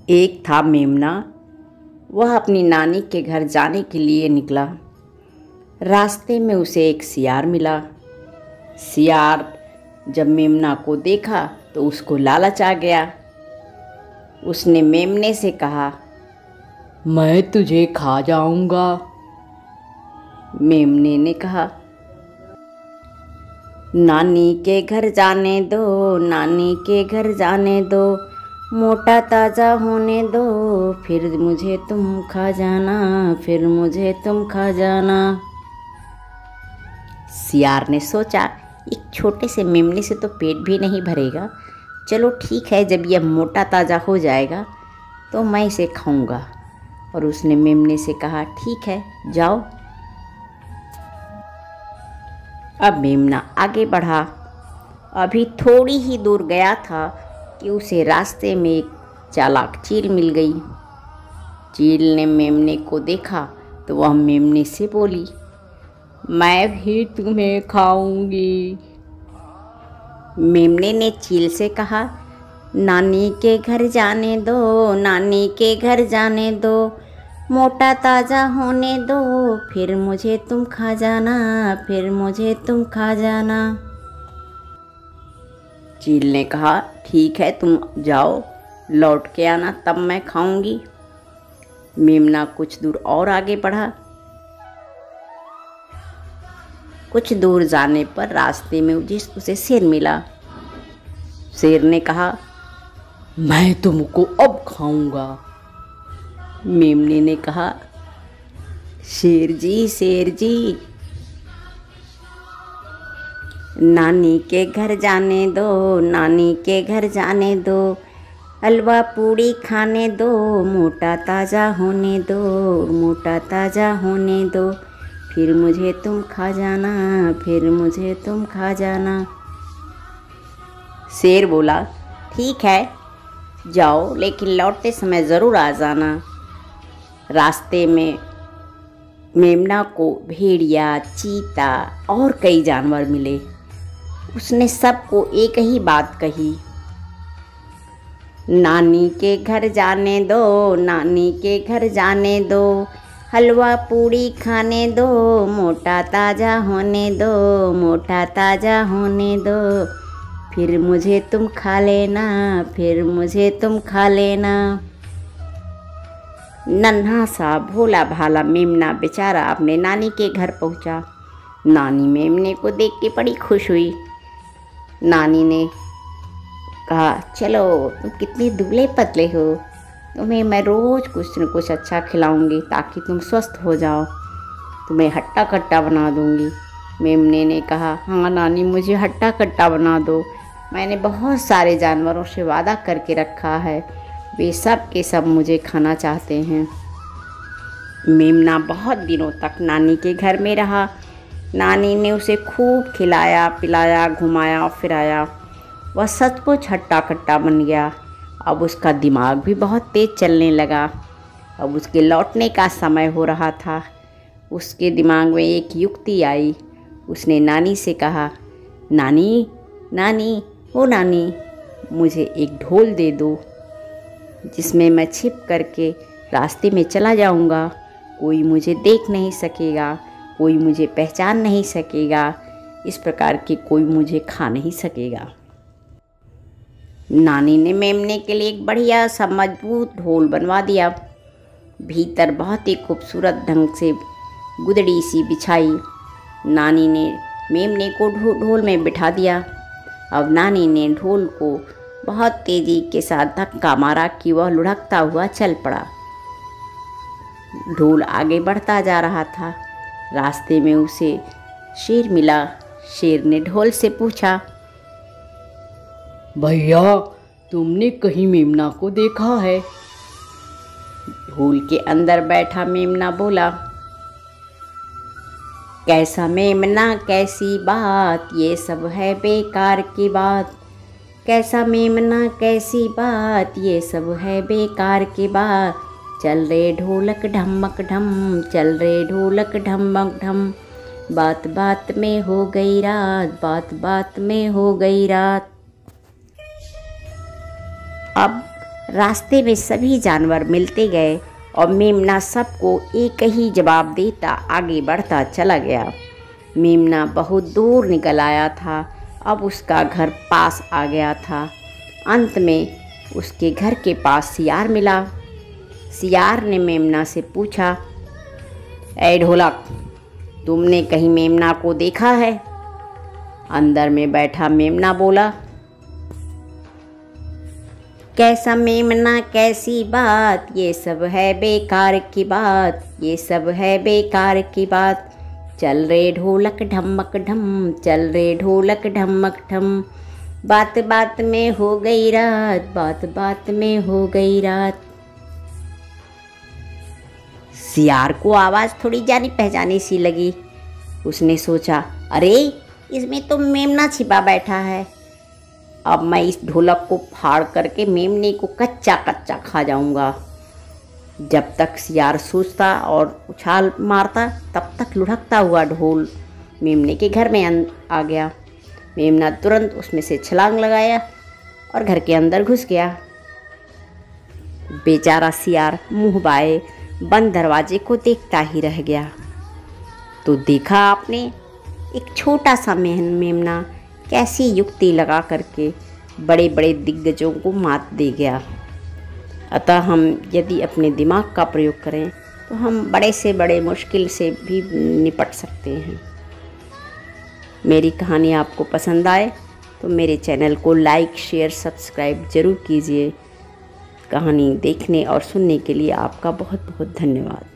एक था मेमना। वह अपनी नानी के घर जाने के लिए निकला। रास्ते में उसे एक सियार मिला। सियार जब मेमना को देखा तो उसको लालच आ गया। उसने मेमने से कहा, मैं तुझे खा जाऊंगा। मेमने ने कहा, नानी के घर जाने दो, नानी के घर जाने दो, मोटा ताज़ा होने दो, फिर मुझे तुम खा जाना, फिर मुझे तुम खा जाना। सियार ने सोचा, एक छोटे से मेमने से तो पेट भी नहीं भरेगा। चलो ठीक है, जब यह मोटा ताज़ा हो जाएगा तो मैं इसे खाऊंगा। और उसने मेमने से कहा, ठीक है, जाओ। अब मेमना आगे बढ़ा। अभी थोड़ी ही दूर गया था कि उसे रास्ते में एक चालाक चील मिल गई। चील ने मेमने को देखा तो वह मेमने से बोली, मैं भी तुम्हें खाऊंगी। मेमने ने चील से कहा, नानी के घर जाने दो, नानी के घर जाने दो, मोटा ताज़ा होने दो, फिर मुझे तुम खा जाना, फिर मुझे तुम खा जाना। चील ने कहा, ठीक है, तुम जाओ, लौट के आना, तब मैं खाऊंगी। मेमना कुछ दूर और आगे बढ़ा। कुछ दूर जाने पर रास्ते में उसे शेर मिला। शेर ने कहा, मैं तुमको अब खाऊंगा। मेमने ने कहा, शेर जी, नानी के घर जाने दो, नानी के घर जाने दो, हलवा पूड़ी खाने दो, मोटा ताज़ा होने दो, मोटा ताज़ा होने दो, फिर मुझे तुम खा जाना, फिर मुझे तुम खा जाना। शेर बोला, ठीक है, जाओ, लेकिन लौटते समय ज़रूर आ जाना। रास्ते में मेमना को भेड़िया, चीता और कई जानवर मिले। उसने सबको एक ही बात कही, नानी के घर जाने दो, नानी के घर जाने दो, हलवा पूड़ी खाने दो, मोटा ताज़ा होने दो, मोटा ताज़ा होने दो, फिर मुझे तुम खा लेना, फिर मुझे तुम खा लेना। नन्हा सा भोला भाला मेमना बेचारा अपने नानी के घर पहुंचा। नानी मेमने को देख के बड़ी खुश हुई। नानी ने कहा, चलो, तुम कितने दुबले पतले हो, तुम्हें मैं रोज़ कुछ न कुछ अच्छा खिलाऊंगी ताकि तुम स्वस्थ हो जाओ, तुम्हें हट्टा कट्टा बना दूंगी। मेमने ने कहा, हाँ नानी, मुझे हट्टा कट्टा बना दो, मैंने बहुत सारे जानवरों से वादा करके रखा है, वे सब के सब मुझे खाना चाहते हैं। मेमना बहुत दिनों तक नानी के घर में रहा। नानी ने उसे खूब खिलाया पिलाया, घुमाया फिराया। वह सचमुच हट्टा कट्टा बन गया। अब उसका दिमाग भी बहुत तेज़ चलने लगा। अब उसके लौटने का समय हो रहा था। उसके दिमाग में एक युक्ति आई। उसने नानी से कहा, नानी, नानी, ओ नानी, मुझे एक ढोल दे दो जिसमें मैं छिप करके रास्ते में चला जाऊंगा। कोई मुझे देख नहीं सकेगा, कोई मुझे पहचान नहीं सकेगा, इस प्रकार के कोई मुझे खा नहीं सकेगा। नानी ने मेमने के लिए एक बढ़िया सा मजबूत ढोल बनवा दिया। भीतर बहुत ही खूबसूरत ढंग से गुदड़ी सी बिछाई। नानी ने मेमने को ढोल में बिठा दिया। अब नानी ने ढोल को बहुत तेज़ी के साथ धक्का मारा कि वह लुढ़कता हुआ चल पड़ा। ढोल आगे बढ़ता जा रहा था। रास्ते में उसे शेर मिला। शेर ने ढोल से पूछा, भैया, तुमने कहीं मेमना को देखा है? ढोल के अंदर बैठा मेमना बोला, कैसा मेमना कैसी बात, ये सब है बेकार की बात। कैसा मेमना कैसी बात, ये सब है बेकार की बात। चल रे ढोलक ढमक ढम, चल रे ढोलक ढमक ढम, बात बात में हो गई रात, बात बात में हो गई रात। अब रास्ते में सभी जानवर मिलते गए और मेमना सबको एक ही जवाब देता आगे बढ़ता चला गया। मेमना बहुत दूर निकल आया था, अब उसका घर पास आ गया था। अंत में उसके घर के पास सियार मिला। सियार ने मेमना से पूछा, ऐ ढोलक, तुमने कहीं मेमना को देखा है? अंदर में बैठा मेमना बोला, कैसा मेमना कैसी बात, ये सब है बेकार की बात, ये सब है बेकार की बात। चल रे ढोलक ढमक ढम, चल रे ढोलक ढमक ढम, बात बात में हो गई रात, बात बात में हो गई रात। सियार को आवाज़ थोड़ी जानी पहचानी सी लगी। उसने सोचा, अरे इसमें तो मेमना छिपा बैठा है, अब मैं इस ढोलक को फाड़ करके मेमने को कच्चा कच्चा खा जाऊंगा। जब तक सियार सोचता और उछाल मारता, तब तक लुढ़कता हुआ ढोल मेमने के घर में आ गया। मेमना तुरंत उसमें से छलांग लगाया और घर के अंदर घुस गया। बेचारा सियार मुंह बाए बंद दरवाजे को देखता ही रह गया। तो देखा आपने, एक छोटा सा मेमना कैसी युक्ति लगा करके बड़े बड़े दिग्गजों को मात दे गया। अतः हम यदि अपने दिमाग का प्रयोग करें तो हम बड़े से बड़े मुश्किल से भी निपट सकते हैं। मेरी कहानी आपको पसंद आए तो मेरे चैनल को लाइक, शेयर, सब्सक्राइब ज़रूर कीजिए। कहानी देखने और सुनने के लिए आपका बहुत बहुत धन्यवाद।